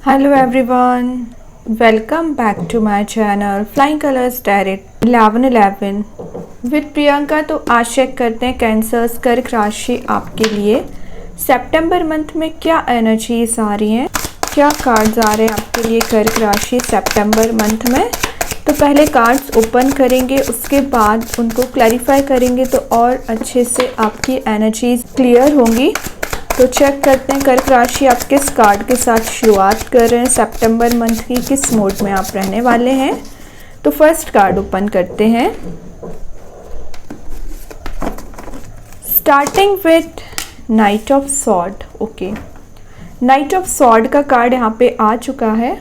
Hello everyone, welcome back to my channel Flying Colors Tarot 1111 with Priyanka. तो आज check करते हैं कैंसर्स कर्क राशि आपके लिए सितंबर मंथ में क्या एनर्जीज आ रही हैं, क्या कार्ड्स आ रहे हैं आपके लिए कर्क राशि सितंबर मंथ में। तो पहले कार्ड्स ओपन करेंगे, उसके बाद उनको क्लैरिफाई करेंगे तो और अच्छे से आपकी एनर्जीज क्लियर होंगी। तो चेक करते हैं कर्क राशि आप किस कार्ड के साथ शुरुआत कर रहे हैं, सितंबर मंथ की किस मोड में आप रहने वाले हैं। तो फर्स्ट कार्ड ओपन करते हैं, starting with night of sword. Okay, night of sword का कार्ड यहाँ पे आ चुका है।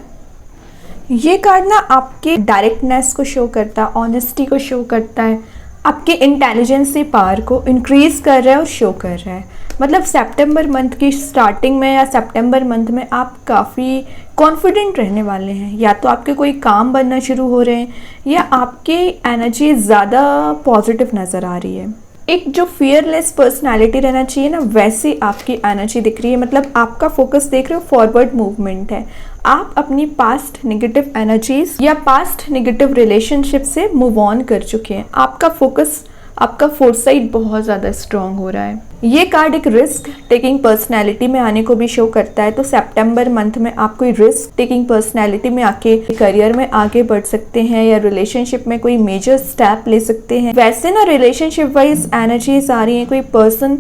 ये कार्ड ना आपके डायरेक्टनेस को शो करता है, ऑनेस्टी को शो करता है, आपके इंटेलिजेंस पावर को इंक्रीज कर रहा है और शो कर रहा है। मतलब सितंबर मंथ की स्टार्टिंग में या सितंबर मंथ में आप काफ़ी कॉन्फिडेंट रहने वाले हैं, या तो आपके कोई काम बनना शुरू हो रहे हैं या आपकी एनर्जी ज़्यादा पॉजिटिव नज़र आ रही है। एक जो फियरलेस पर्सनालिटी रहना चाहिए ना, वैसी आपकी एनर्जी दिख रही है। मतलब आपका फोकस देख रहे हो फॉरवर्ड मूवमेंट है। आप अपनी पास्ट नेगेटिव एनर्जीज या पास्ट नेगेटिव रिलेशनशिप से मूव ऑन कर चुके हैं। आपका फोकस, आपका फोरसाइट बहुत ज़्यादा स्ट्रांग हो रहा है। ये कार्ड एक रिस्क टेकिंग पर्सनैलिटी में आने को भी शो करता है। तो सितंबर मंथ में आप कोई रिस्क टेकिंग पर्सनैलिटी में आके करियर में आगे बढ़ सकते हैं या रिलेशनशिप में कोई मेजर स्टेप ले सकते हैं। वैसे ना रिलेशनशिप वाइज एनर्जीज आ रही हैं, कोई पर्सन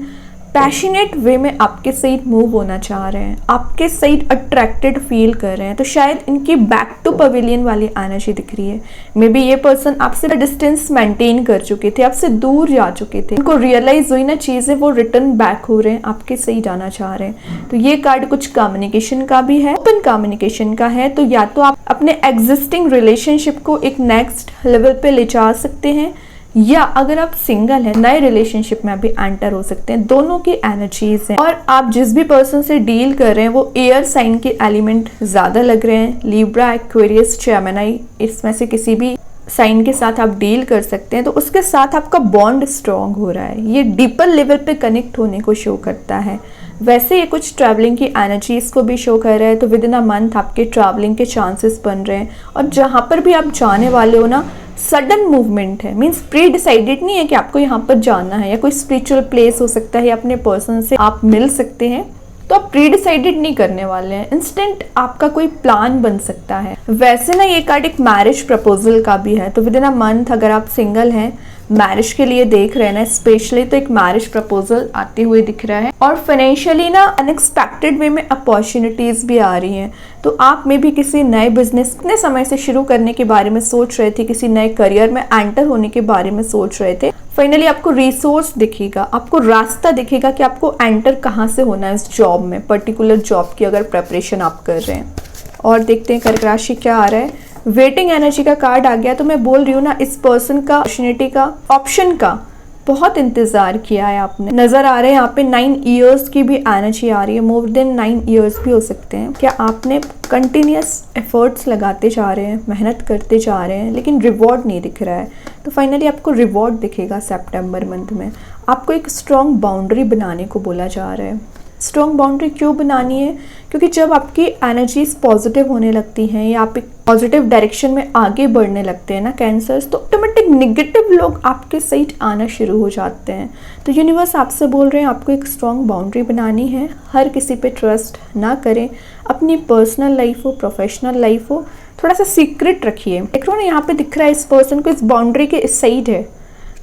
पैशनेट वे में आपके साइड मूव होना चाह रहे हैं, आपके साइड अट्रैक्टेड फील कर रहे हैं। तो शायद इनकी बैक टू पवेलियन वाली एनर्जी दिख रही है। मे बी ये पर्सन आपसे डिस्टेंस मेंटेन कर चुके थे, आपसे दूर जा चुके थे, उनको रियलाइज हुई ना चीज़ें, वो रिटर्न बैक हो रहे हैं, आपके सही जाना चाह रहे हैं। तो ये कार्ड कुछ कम्युनिकेशन का भी है, ओपन कम्युनिकेशन का है। तो या तो आप अपने एग्जिस्टिंग रिलेशनशिप को एक नेक्स्ट लेवल पे ले जा सकते हैं, या अगर आप सिंगल हैं नए रिलेशनशिप में भी एंटर हो सकते हैं। दोनों की एनर्जीज हैं। और आप जिस भी पर्सन से डील कर रहे हैं वो एयर साइन के एलिमेंट ज़्यादा लग रहे हैं। लिब्रा, एक्वेरियस, जेमिनी, इसमें से किसी भी साइन के साथ आप डील कर सकते हैं। तो उसके साथ आपका बॉन्ड स्ट्रॉन्ग हो रहा है, ये डीपर लेवल पे कनेक्ट होने को शो करता है। वैसे ये कुछ ट्रैवलिंग की एनर्जीज को भी शो कर रहा है। तो विद इन अ मंथ आपके ट्रैवलिंग के चांसेस बन रहे हैं। और जहाँ पर भी आप जाने वाले हो ना, सडन मूवमेंट है, मीन्स प्री डिसाइडेड नहीं है कि आपको यहाँ पर जाना है, या कोई स्पिरिचुअल प्लेस हो सकता है या अपने पर्सन से आप मिल सकते हैं। तो आप प्री डिसाइडेड नहीं करने वाले हैं, इंस्टेंट आपका कोई प्लान बन सकता है। वैसे ना ये कार्ड एक मैरिज प्रपोजल का भी है। तो विद इन अ मंथ अगर आप सिंगल हैं, मैरिज के लिए देख रहे हैं ना स्पेशली, तो एक मैरिज प्रपोजल आते हुए दिख रहा है। और फाइनेंशियली ना अनएक्सपेक्टेड वे में अपॉर्चुनिटीज भी आ रही हैं। तो आप में भी किसी नए बिजनेस कितने समय से शुरू करने के बारे में सोच रहे थे, किसी नए करियर में एंटर होने के बारे में सोच रहे थे, फाइनली आपको रिसोर्स दिखेगा, आपको रास्ता दिखेगा कि आपको एंटर कहाँ से होना है इस जॉब में, पर्टिकुलर जॉब की अगर प्रेपरेशन आप कर रहे हैं। और देखते हैं कर्क राशि क्या आ रहा है। वेटिंग एनर्जी का कार्ड आ गया। तो मैं बोल रही हूँ ना, इस पर्सन का अपॉर्चुनिटी का, ऑप्शन का बहुत इंतजार किया है आपने। नजर आ रहे हैं यहाँ पे 9 इयर्स की भी एनर्जी आ रही है, मोर देन 9 इयर्स भी हो सकते हैं। क्या आपने कंटिन्यूस एफर्ट्स लगाते जा रहे हैं, मेहनत करते जा रहे हैं, लेकिन रिवॉर्ड नहीं दिख रहा है। तो फाइनली आपको रिवॉर्ड दिखेगा सितंबर मंथ में। आपको एक स्ट्रॉन्ग बाउंड्री बनाने को बोला जा रहा है। स्ट्रॉन्ग बाउंड्री क्यों बनानी है? क्योंकि जब आपकी एनर्जीज पॉजिटिव होने लगती हैं या आप एक पॉजिटिव डायरेक्शन में आगे बढ़ने लगते हैं ना कैंसर्स, तो ऑटोमेटिक नेगेटिव लोग आपके साइड आना शुरू हो जाते हैं। तो यूनिवर्स आपसे बोल रहे हैं आपको एक स्ट्रॉन्ग बाउंड्री बनानी है। हर किसी पे ट्रस्ट ना करें। अपनी पर्सनल लाइफ हो, प्रोफेशनल लाइफ हो, थोड़ा सा सीक्रेट रखिए। देख रहे हो ना, यहाँ पे दिख रहा है इस पर्सन को इस बाउंड्री के इस साइड है,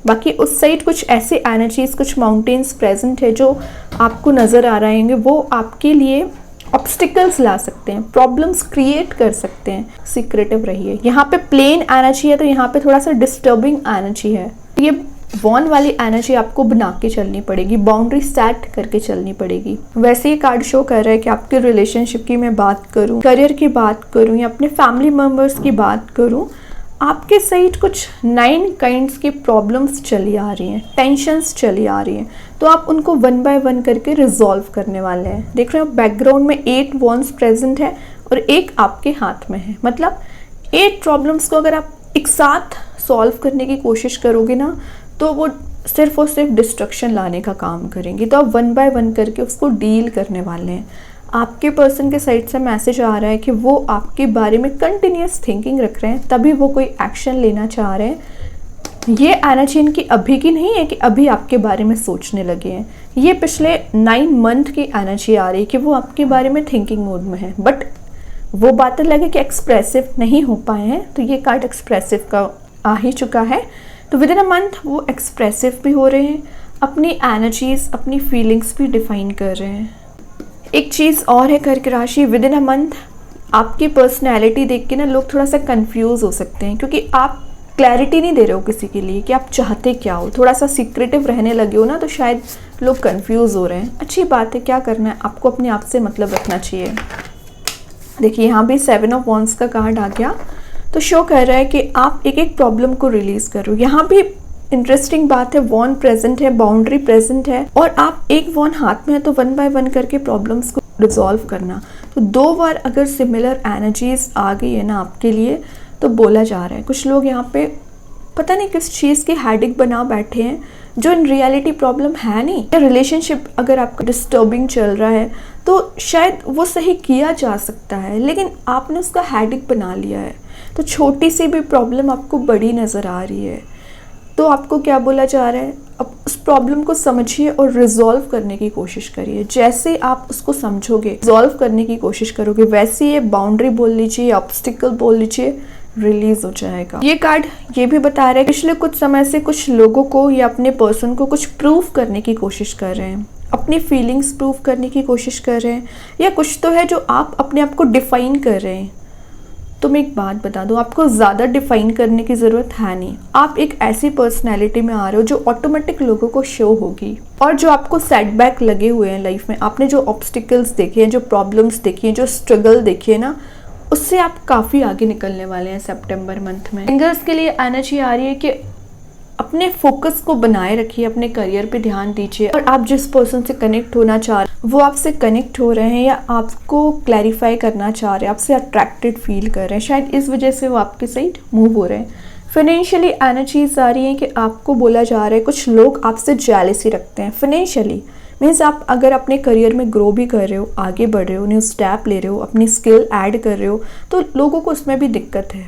बाकी उस साइड कुछ ऐसे एनर्जीज, कुछ माउंटेन्स प्रेजेंट है जो आपको नज़र आ रहे हैं। वो आपके लिए ऑब्स्टिकल्स ला सकते हैं, प्रॉब्लम्स क्रिएट कर सकते हैं। सीक्रेटिव रहिए। यहाँ पे प्लेन एनर्जी है तो यहाँ पे थोड़ा सा डिस्टर्बिंग एनर्जी है। ये वॉन वाली एनर्जी आपको बना के चलनी पड़ेगी, बाउंड्री सेट करके चलनी पड़ेगी। वैसे ये कार्ड शो कर रहा है कि आपके रिलेशनशिप की मैं बात करूँ, करियर की बात करूँ या अपने फैमिली मेम्बर्स की बात करूँ, आपके साइड कुछ 9 काइंड्स की प्रॉब्लम्स चली आ रही हैं, टेंशन्स चली आ रही हैं। तो आप उनको 1 बाय 1 करके रिजॉल्व करने वाले हैं। देख रहे हो बैकग्राउंड में 8 वॉन्स प्रेजेंट है और एक आपके हाथ में है। मतलब 8 प्रॉब्लम्स को अगर आप एक साथ सॉल्व करने की कोशिश करोगे ना, तो वो सिर्फ और सिर्फ डिस्ट्रक्शन लाने का काम करेंगे। तो आप 1 बाय 1 करके उसको डील करने वाले हैं। आपके पर्सन के साइड से मैसेज आ रहा है कि वो आपके बारे में कंटिन्यूस थिंकिंग रख रहे हैं, तभी वो कोई एक्शन लेना चाह रहे हैं। ये एनर्जी इनकी अभी की नहीं है कि अभी आपके बारे में सोचने लगे हैं, ये पिछले 9 मंथ की एनर्जी आ रही है कि वो आपके बारे में थिंकिंग मोड में है। बट वो बातें लगे कि एक्सप्रेसिव नहीं हो पाए हैं, तो ये कार्ड एक्सप्रेसिव का आ ही चुका है। तो विद इन अ मंथ वो एक्सप्रेसिव भी हो रहे हैं, अपनी एनर्जीज अपनी फीलिंग्स भी डिफाइन कर रहे हैं। एक चीज़ और है कर्क राशि, विद इन अ मंथ आपकी पर्सनैलिटी देख के ना लोग थोड़ा सा कंफ्यूज हो सकते हैं, क्योंकि आप क्लैरिटी नहीं दे रहे हो किसी के लिए कि आप चाहते क्या हो, थोड़ा सा सीक्रेटिव रहने लगे हो ना, तो शायद लोग कंफ्यूज हो रहे हैं। अच्छी बात है, क्या करना है आपको, अपने आप से मतलब रखना चाहिए। देखिए यहाँ भी 7 ऑफ वॉन्ड्स का कार्ड आ गया, तो शो कर रहा है कि आप एक एक प्रॉब्लम को रिलीज करो। यहाँ भी इंटरेस्टिंग बात है, वॉन प्रेजेंट है, बाउंड्री प्रेजेंट है, और आप एक वॉन हाथ में है तो 1 बाय 1 करके प्रॉब्लम्स को रिजॉल्व करना। तो 2 बार अगर सिमिलर एनर्जीज आ गई है ना आपके लिए, तो बोला जा रहा है कुछ लोग यहाँ पे पता नहीं किस चीज़ की हेडेक बना बैठे हैं जो इन रियलिटी प्रॉब्लम है नहीं। या रिलेशनशिप अगर आपका डिस्टर्बिंग चल रहा है तो शायद वो सही किया जा सकता है, लेकिन आपने उसका हेडेक बना लिया है। तो छोटी सी भी प्रॉब्लम आपको बड़ी नज़र आ रही है, तो आपको क्या बोला जा रहा है, अब उस प्रॉब्लम को समझिए और रिजॉल्व करने की कोशिश करिए। जैसे आप उसको समझोगे, रिजॉल्व करने की कोशिश करोगे, वैसे ये बाउंड्री बोल लीजिए, ऑब्स्टिकल बोल लीजिए, रिलीज हो जाएगा। ये कार्ड ये भी बता रहा है पिछले कुछ समय से कुछ लोगों को या अपने पर्सन को कुछ प्रूव करने की कोशिश कर रहे हैं, अपनी फीलिंग्स प्रूव करने की कोशिश कर रहे हैं, या कुछ तो है जो आप अपने आप को डिफाइन कर रहे हैं। तो मैं एक बात बता दूं, आपको ज़्यादा डिफाइन करने की ज़रूरत है नहीं। आप एक ऐसी पर्सनैलिटी में आ रहे हो जो ऑटोमेटिक लोगों को शो होगी, और जो आपको सेटबैक लगे हुए हैं लाइफ में, आपने जो ऑब्स्टिकल्स देखे हैं, जो प्रॉब्लम्स देखी हैं, जो स्ट्रगल देखी है ना, उससे आप काफ़ी आगे निकलने वाले हैं सितंबर मंथ में। सिंगर्स के लिए एनर्जी आ रही है कि अपने फोकस को बनाए रखिए, अपने करियर पे ध्यान दीजिए, और आप जिस पर्सन से कनेक्ट होना चाह रहे हैं वो आपसे कनेक्ट हो रहे हैं या आपको क्लैरिफाई करना चाह रहे हैं, आपसे अट्रैक्टेड फील कर रहे हैं, शायद इस वजह से वो आपके साइड मूव हो रहे हैं। फाइनेंशियली एनर्जीज आ रही हैं कि आपको बोला जा रहा है कुछ लोग आपसे जेलसी रखते हैं फाइनेंशियली। मीन्स आप अगर अपने करियर में ग्रो भी कर रहे हो, आगे बढ़ रहे हो, न्यू स्टेप ले रहे हो, अपनी स्किल ऐड कर रहे हो, तो लोगों को उसमें भी दिक्कत है,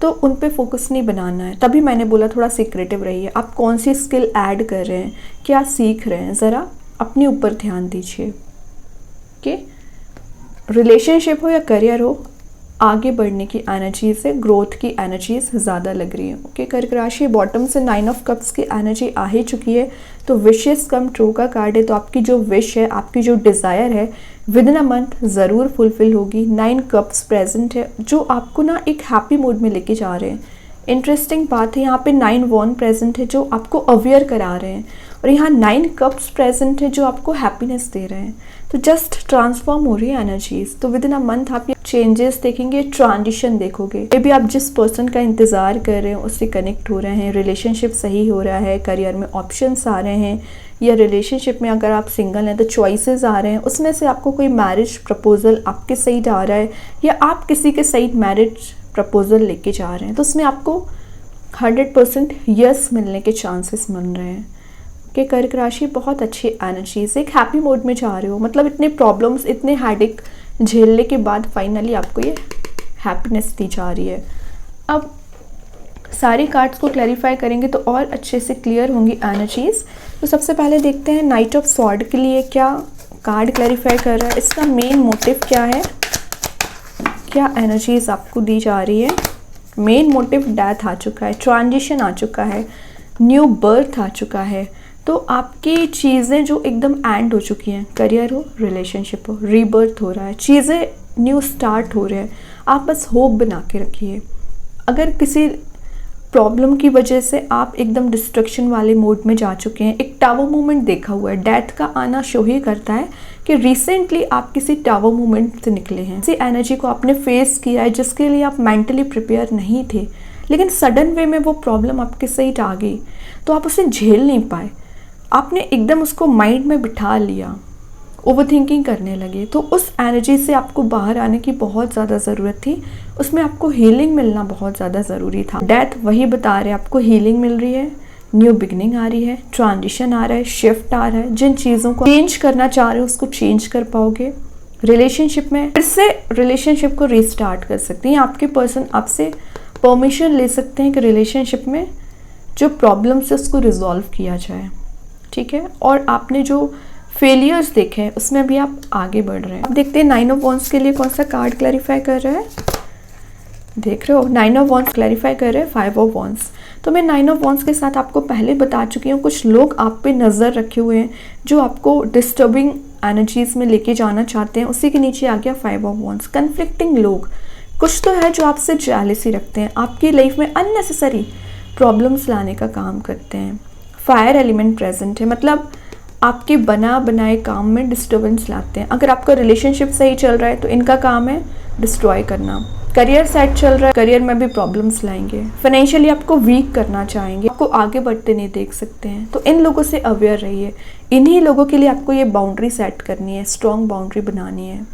तो उन पे फोकस नहीं बनाना है। तभी मैंने बोला थोड़ा सीक्रेटिव रहिए। आप कौन सी स्किल ऐड कर रहे हैं, क्या सीख रहे हैं, ज़रा अपने ऊपर ध्यान दीजिए। ओके, रिलेशनशिप हो या करियर हो, आगे बढ़ने की एनर्जी से ग्रोथ की एनर्जीज ज़्यादा लग रही है। ओके, कर्क राशि बॉटम से 9 ऑफ कप्स की एनर्जी आ ही चुकी है, तो विशेस कम ट्रू का कार्ड है। तो आपकी जो विश है, आपकी जो डिज़ायर है, विद इन अ मंथ ज़रूर फुलफिल होगी। 9 कप्स प्रेजेंट है जो आपको ना एक हैप्पी मूड में लेके जा रहे हैं। इंटरेस्टिंग बात है, यहाँ पे 9 वॉन प्रेजेंट है जो आपको अवेयर करा रहे हैं, और यहाँ 9 कप्स प्रेजेंट है जो आपको हैप्पीनेस दे रहे हैं। तो जस्ट ट्रांसफॉर्म हो रही है एनर्जीज। तो विद इन अ मंथ आप ये चेंजेस देखेंगे, ट्रांजिशन देखोगे। मे बी आप जिस पर्सन का इंतज़ार कर रहे हैं उससे कनेक्ट हो रहे हैं, रिलेशनशिप सही हो रहा है, करियर में ऑप्शंस आ रहे हैं, या रिलेशनशिप में अगर आप सिंगल हैं तो चॉइसेस आ रहे हैं, उसमें से आपको कोई मैरिज प्रपोजल आपके साइड आ रहा है, या आप किसी के साइड मैरिज प्रपोजल लेके जा रहे हैं, तो उसमें आपको 100% यस मिलने के चांसेस मिल रहे हैं। कि कर्क राशि बहुत अच्छी एनर्जी से एक हैप्पी मोड में जा रहे हो, मतलब इतने प्रॉब्लम्स, इतने हेडेक झेलने के बाद फाइनली आपको ये हैप्पीनेस दी जा रही है। अब सारी कार्ड्स को क्लैरिफाई करेंगे तो और अच्छे से क्लियर होंगी एनर्जीज। तो सबसे पहले देखते हैं नाइट ऑफ स्वॉर्ड के लिए क्या कार्ड क्लैरिफाई कर रहा है, इसका मेन मोटिव क्या है, क्या एनर्जीज आपको दी जा रही है। मेन मोटिव डेथ आ चुका है, ट्रांजिशन आ चुका है, न्यू बर्थ आ चुका है। तो आपकी चीज़ें जो एकदम एंड हो चुकी हैं, करियर हो, रिलेशनशिप हो, रीबर्थ हो रहा है, चीज़ें न्यू स्टार्ट हो रहे हैं। आप बस होप बना के रखिए। अगर किसी प्रॉब्लम की वजह से आप एकदम डिस्ट्रक्शन वाले मोड में जा चुके हैं, एक टावर मूवमेंट देखा हुआ है, डेथ का आना शो ही करता है कि रिसेंटली आप किसी टावर मूवमेंट से निकले हैं, किसी एनर्जी को आपने फेस किया है जिसके लिए आप मेंटली प्रिपेयर नहीं थे, लेकिन सडन वे में वो प्रॉब्लम आपके साइड आ गई तो आप उसे झेल नहीं पाए, आपने एकदम उसको माइंड में बिठा लिया, ओवर थिंकिंग करने लगे। तो उस एनर्जी से आपको बाहर आने की बहुत ज़्यादा ज़रूरत थी, उसमें आपको हीलिंग मिलना बहुत ज़्यादा ज़रूरी था। डेथ वही बता रहे, आपको हीलिंग मिल रही है, न्यू बिगनिंग आ रही है, ट्रांजिशन आ रहा है, शिफ्ट आ रहा है। जिन चीज़ों को चेंज करना चाह रहे हो उसको चेंज कर पाओगे, रिलेशनशिप में फिर से रिलेशनशिप को रीस्टार्ट कर सकते हैं। आपके पर्सन आपसे परमिशन ले सकते हैं कि रिलेशनशिप में जो प्रॉब्लम्स है उसको रिजॉल्व किया जाए, ठीक है। और आपने जो फेलियर्स देखे हैं उसमें भी आप आगे बढ़ रहे हैं। अब देखते हैं 9 ऑफ वॉन्ड्स के लिए कौन सा कार्ड क्लैरिफाई कर रहा है। देख रहे हो 9 ऑफ वॉन्ड्स क्लैरिफाई कर रहे हैं 5 ऑफ वॉन्ड्स। तो मैं 9 ऑफ वॉन्ड्स के साथ आपको पहले बता चुकी हूँ, कुछ लोग आप पे नज़र रखे हुए हैं जो आपको डिस्टर्बिंग एनर्जीज में लेके जाना चाहते हैं। उसी के नीचे आ गया 5 ऑफ वॉन्ड्स। कन्फ्लिक्टिंग लोग कुछ तो है जो आपसे जेलसी रखते हैं, आपकी लाइफ में अननेसेसरी प्रॉब्लम्स लाने का काम करते हैं। फायर एलिमेंट प्रेजेंट है, मतलब आपके बना बनाए काम में डिस्टर्बेंस लाते हैं। अगर आपका रिलेशनशिप सही चल रहा है तो इनका काम है डिस्ट्रॉय करना। करियर सेट चल रहा है, करियर में भी प्रॉब्लम्स लाएंगे। फाइनेंशियली आपको वीक करना चाहेंगे, आपको आगे बढ़ते नहीं देख सकते हैं। तो इन लोगों से अवेयर रहिए। इन्हीं लोगों के लिए आपको ये बाउंड्री सेट करनी है, स्ट्रॉन्ग बाउंड्री बनानी है,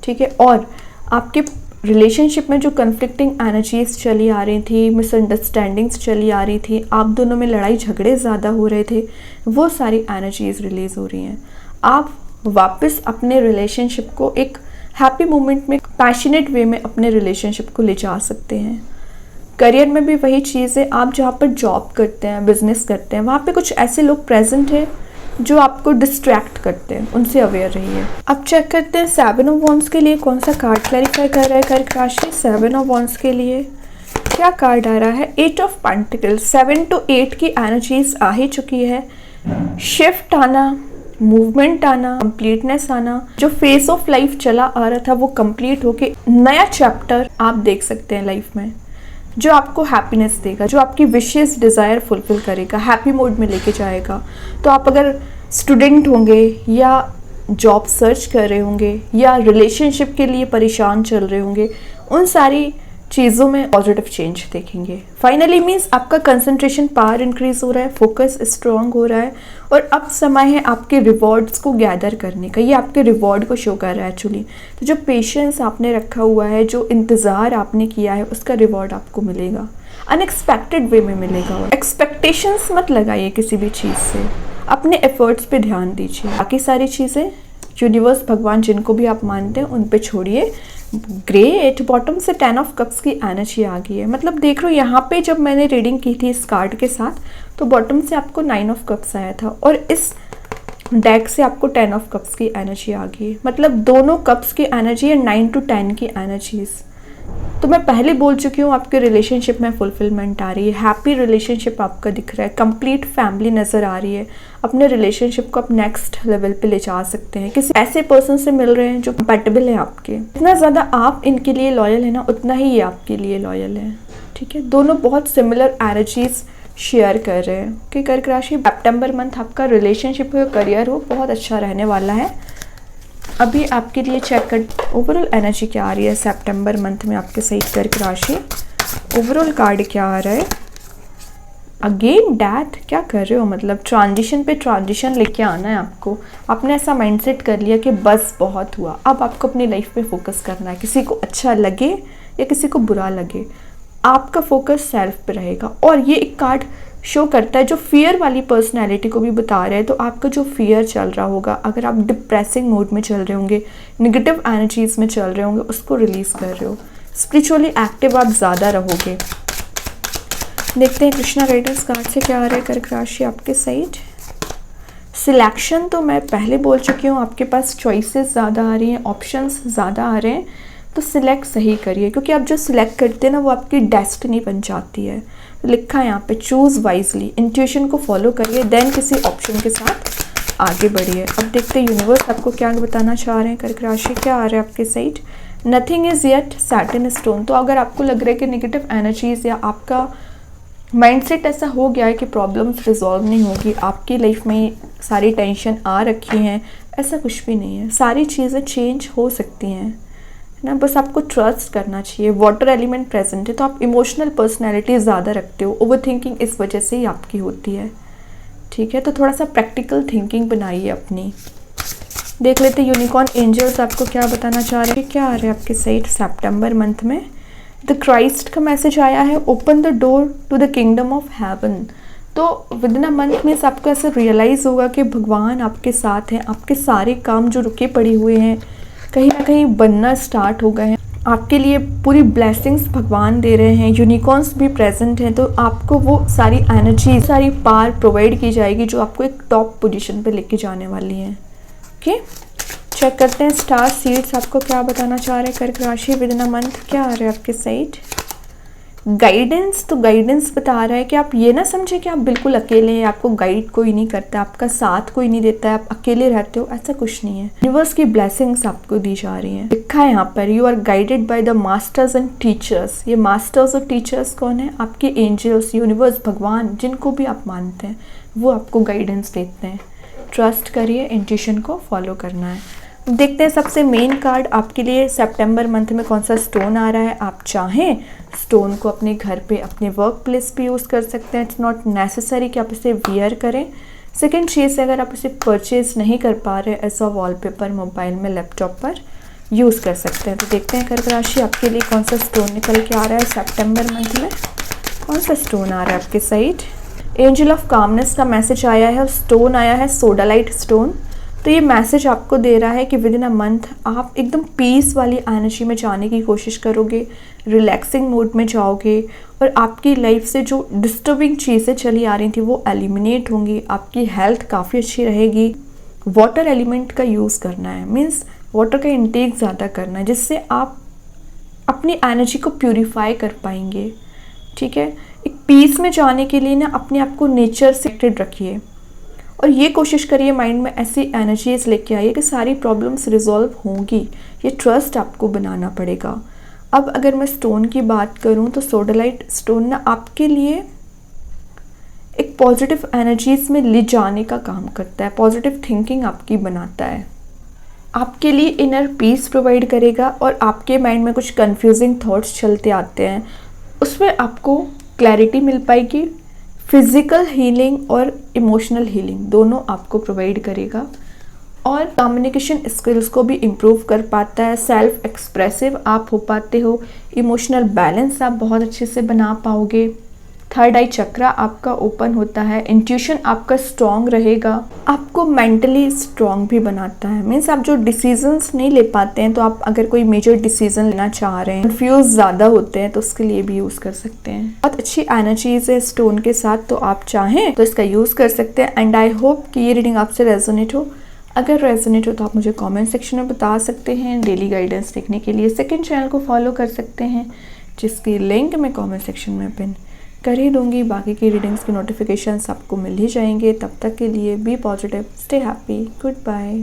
ठीक है। और आपके रिलेशनशिप में जो कन्फ्लिक्टिंग एनर्जीज चली आ रही थी, मिसअंडरस्टैंडिंग्स चली आ रही थी, आप दोनों में लड़ाई झगड़े ज़्यादा हो रहे थे, वो सारी एनर्जीज रिलीज़ हो रही हैं। आप वापस अपने रिलेशनशिप को एक हैप्पी मोमेंट में पैशनेट वे में अपने रिलेशनशिप को ले जा सकते हैं। करियर में भी वही चीज़ है, आप जहाँ पर जॉब करते हैं, बिजनेस करते हैं, वहाँ पे कुछ ऐसे लोग प्रेजेंट हैं जो आपको डिस्ट्रैक्ट करते हैं, उनसे अवेयर रहिए। अब चेक करते हैं 7 ऑफ वॉन्ड्स के लिए कौन सा कार्ड क्लैरिफाई कर रहा है कर्क राशि। 7 ऑफ वॉन्ड्स के लिए क्या कार्ड आ रहा है। 8 ऑफ पेंटिकल्स। 7 to 8 की एनर्जीज आ ही चुकी है। शिफ्ट आना, मूवमेंट आना, कंप्लीटनेस आना, जो फेस ऑफ लाइफ चला आ रहा था वो कंप्लीट होके नया चैप्टर आप देख सकते हैं लाइफ में, जो आपको हैप्पीनेस देगा, जो आपकी विशेस डिज़ायर फुलफिल करेगा, हैप्पी मोड में लेके जाएगा। तो आप अगर स्टूडेंट होंगे या जॉब सर्च कर रहे होंगे या रिलेशनशिप के लिए परेशान चल रहे होंगे, उन सारी चीज़ों में पॉजिटिव चेंज देखेंगे। फाइनली मीन्स आपका कंसंट्रेशन पावर इंक्रीज हो रहा है, फोकस स्ट्रॉन्ग हो रहा है और अब समय है आपके रिवॉर्ड्स को गैदर करने का। ये आपके रिवॉर्ड को शो कर रहा है एक्चुअली। तो जो पेशेंस आपने रखा हुआ है, जो इंतज़ार आपने किया है, उसका रिवॉर्ड आपको मिलेगा, अनएक्सपेक्टेड वे में मिलेगा। एक्सपेक्टेशंस मत लगाइए किसी भी चीज़ से, अपने एफर्ट्स पे ध्यान दीजिए। बाकी सारी चीज़ें यूनिवर्स, भगवान, जिनको भी आप मानते हैं, उन पे छोड़िए। ग्रेट बॉटम से 10 ऑफ कप्स की एनर्जी आ गई है। मतलब देख लो यहाँ पे जब मैंने रीडिंग की थी इस कार्ड के साथ, तो बॉटम से आपको 9 ऑफ कप्स आया था और इस डेक से आपको 10 ऑफ कप्स की एनर्जी आ गई। मतलब दोनों कप्स की एनर्जी है 9 to 10 की एनर्जीज। तो मैं पहले बोल चुकी हूँ आपके रिलेशनशिप में फुलफिलमेंट आ रही है, हैप्पी रिलेशनशिप आपका दिख रहा है, कंप्लीट फैमिली नज़र आ रही है। अपने रिलेशनशिप को आप नेक्स्ट लेवल पे ले जा सकते हैं। किसी ऐसे पर्सन से मिल रहे हैं जो कंपैटिबल है आपके। इतना ज़्यादा आप इनके लिए लॉयल है ना, उतना ही ये आपके लिए लॉयल है, ठीक है। दोनों बहुत सिमिलर एनर्जीज शेयर कर रहे हैं। कि कर्क राशि, सितंबर मंथ आपका रिलेशनशिप हो, करियर हो, बहुत अच्छा रहने वाला है। अभी आपके लिए चेक कर ओवरऑल एनर्जी क्या आ रही है सितंबर मंथ में आपके सही कर्क राशि। ओवरऑल कार्ड क्या आ रहा है। अगेन डेथ, क्या कर रहे हो, मतलब ट्रांजिशन पे ट्रांजिशन लेके आना है आपको। आपने ऐसा माइंडसेट कर लिया कि बस बहुत हुआ, अब आपको अपनी लाइफ पे फोकस करना है। किसी को अच्छा लगे या किसी को बुरा लगे, आपका फोकस सेल्फ पे रहेगा। और ये एक कार्ड शो करता है जो फियर वाली पर्सनैलिटी को भी बता रहा है। तो आपका जो फियर चल रहा होगा, अगर आप डिप्रेसिंग मूड में चल रहे होंगे, निगेटिव एनर्जीज में चल रहे होंगे, उसको रिलीज़ कर रहे हो। स्पिरिचुअली एक्टिव आप ज़्यादा रहोगे। देखते हैं कृष्णा राइडर्स कार्ड से क्या आ रहा है कर्क राशि आपके साइड। सिलेक्शन तो मैं पहले बोल चुकी हूँ, आपके पास चॉइसेस ज़्यादा आ रही हैं, ऑप्शंस ज़्यादा आ रहे हैं, तो सिलेक्ट सही करिए। क्योंकि आप जो सिलेक्ट करते हैं ना, वो आपकी डेस्टिनी बन जाती है। लिखा है यहाँ पे चूज़ वाइजली, इंट्यूशन को फॉलो करिए, देन किसी ऑप्शन के साथ आगे बढ़िए। अब देखते हैं यूनिवर्स आपको क्या बताना चाह रहे हैं कर्क राशि। क्या आ रहा है आपके side. Nothing is yet set in stone. तो अगर आपको लग रहा है कि नेगेटिव एनर्जीज या आपका माइंडसेट ऐसा हो गया है कि प्रॉब्लम्स रिजॉल्व नहीं होगी, आपकी लाइफ में सारी टेंशन आ रखी हैं, ऐसा कुछ भी नहीं है। सारी चीज़ें चेंज हो सकती हैं ना, बस आपको ट्रस्ट करना चाहिए। वाटर एलिमेंट प्रेजेंट है, तो आप इमोशनल पर्सनैलिटी ज़्यादा रखते हो। ओवर थिंकिंग इस वजह से ही आपकी होती है, ठीक है। तो थोड़ा सा प्रैक्टिकल थिंकिंग बनाइए अपनी। देख लेते यूनिकॉर्न एंजल्स आपको क्या बताना चाह रहे हैं। क्या आ रहा है आपके साइड सितंबर मंथ में। द क्राइस्ट का मैसेज आया है, open the door to the kingdom of heaven. तो विद इन अ मंथ में आपको ऐसा रियलाइज़ होगा कि भगवान आपके साथ हैं। आपके सारे काम जो रुके पड़े हुए हैं, कहीं ना कहीं बनना स्टार्ट हो गए हैं। आपके लिए पूरी ब्लेसिंग्स भगवान दे रहे हैं, यूनिकॉर्न्स भी प्रेजेंट हैं, तो आपको वो सारी एनर्जी, सारी पावर प्रोवाइड की जाएगी जो आपको एक टॉप पोजीशन पे लेके जाने वाली है। ओके, चेक करते हैं स्टार सीड्स आपको क्या बताना चाह रहे हैं कर्क राशि विद इन अ मंथ। क्या आ रहा है आपके साइड गाइडेंस? तो गाइडेंस बता रहा है कि आप ये ना समझे कि आप बिल्कुल अकेले हैं, आपको गाइड कोई नहीं करता, आपका साथ कोई नहीं देता है, आप अकेले रहते हो, ऐसा कुछ नहीं है। यूनिवर्स की ब्लेसिंग्स आपको दी जा रही हैं। लिखा है यहाँ पर you are guided by the masters and teachers. ये मास्टर्स और टीचर्स कौन है? आपके एंजल्स, यूनिवर्स, भगवान, जिनको भी आप मानते हैं वो आपको गाइडेंस देते हैं। ट्रस्ट करिए, इंट्यूशन को फॉलो करना है। देखते हैं सबसे मेन कार्ड आपके लिए सितंबर मंथ में कौन सा स्टोन आ रहा है। आप चाहें स्टोन को अपने घर पे, अपने वर्क प्लेस पे यूज़ कर सकते हैं। इट्स नॉट नेसेसरी कि आप इसे वियर करें। सेकंड चीज़, अगर आप इसे परचेज नहीं कर पा रहे एज अ वॉलपेपर मोबाइल में, लैपटॉप पर यूज़ कर सकते हैं। तो देखते हैं कर्क राशि आपके लिए कौन सा स्टोन निकल के आ रहा है सितंबर मंथ में। कौन सा स्टोन आ रहा है आपके साइड? एंजल ऑफ कामनेस का मैसेज आया है और स्टोन आया है सोडालाइट स्टोन। तो ये मैसेज आपको दे रहा है कि विद इन अ मंथ आप एकदम पीस वाली एनर्जी में जाने की कोशिश करोगे, रिलैक्सिंग मोड में जाओगे और आपकी लाइफ से जो डिस्टर्बिंग चीज़ें चली आ रही थी वो एलिमिनेट होंगी। आपकी हेल्थ काफ़ी अच्छी रहेगी। वाटर एलिमेंट का यूज़ करना है, मीन्स वाटर का इंटेक ज़्यादा करना है, जिससे आप अपनी एनर्जी को प्यूरिफाई कर पाएंगे। ठीक है, एक पीस में जाने के लिए ना अपने आप को नेचर से कनेक्टेड रखिए और ये कोशिश करिए माइंड में ऐसी एनर्जीज लेके आइए कि सारी प्रॉब्लम्स रिजॉल्व होंगी। ये ट्रस्ट आपको बनाना पड़ेगा। अब अगर मैं स्टोन की बात करूं तो सोडालाइट स्टोन ना आपके लिए एक पॉजिटिव एनर्जीज में ले जाने का काम करता है, पॉजिटिव थिंकिंग आपकी बनाता है, आपके लिए इनर पीस प्रोवाइड करेगा और आपके माइंड में कुछ कंफ्यूजिंग थॉट्स चलते आते हैं उसमें आपको क्लैरिटी मिल पाएगी। फिज़िकल हीलिंग और इमोशनल हीलिंग दोनों आपको प्रोवाइड करेगा और कम्युनिकेशन स्किल्स को भी इम्प्रूव कर पाता है। सेल्फ एक्सप्रेसिव आप हो पाते हो, इमोशनल बैलेंस आप बहुत अच्छे से बना पाओगे। थर्ड आई चक्रा आपका ओपन होता है, इंट्यूशन आपका स्ट्रॉन्ग रहेगा, आपको मेंटली स्ट्रॉन्ग भी बनाता है। मीन्स आप जो डिसीजंस नहीं ले पाते हैं, तो आप अगर कोई मेजर डिसीजन लेना चाह रहे हैं, कंफ्यूज ज़्यादा होते हैं, तो उसके लिए भी यूज़ कर सकते हैं। बहुत अच्छी एनर्जीज है स्टोन के साथ, तो आप चाहें तो इसका यूज़ कर सकते हैं। एंड आई होप कि ये रीडिंग आपसे रेजोनेट हो। अगर रेजोनेट हो तो आप मुझे कमेंट सेक्शन में बता सकते हैं। डेली गाइडेंस देखने के लिए सेकंड चैनल को फॉलो कर सकते हैं, जिसकी लिंक मैं कमेंट सेक्शन में पिन कर ही दूंगी। बाकी की रीडिंग्स की नोटिफिकेशंस आपको मिल ही जाएंगे। तब तक के लिए be positive, stay happy, good bye.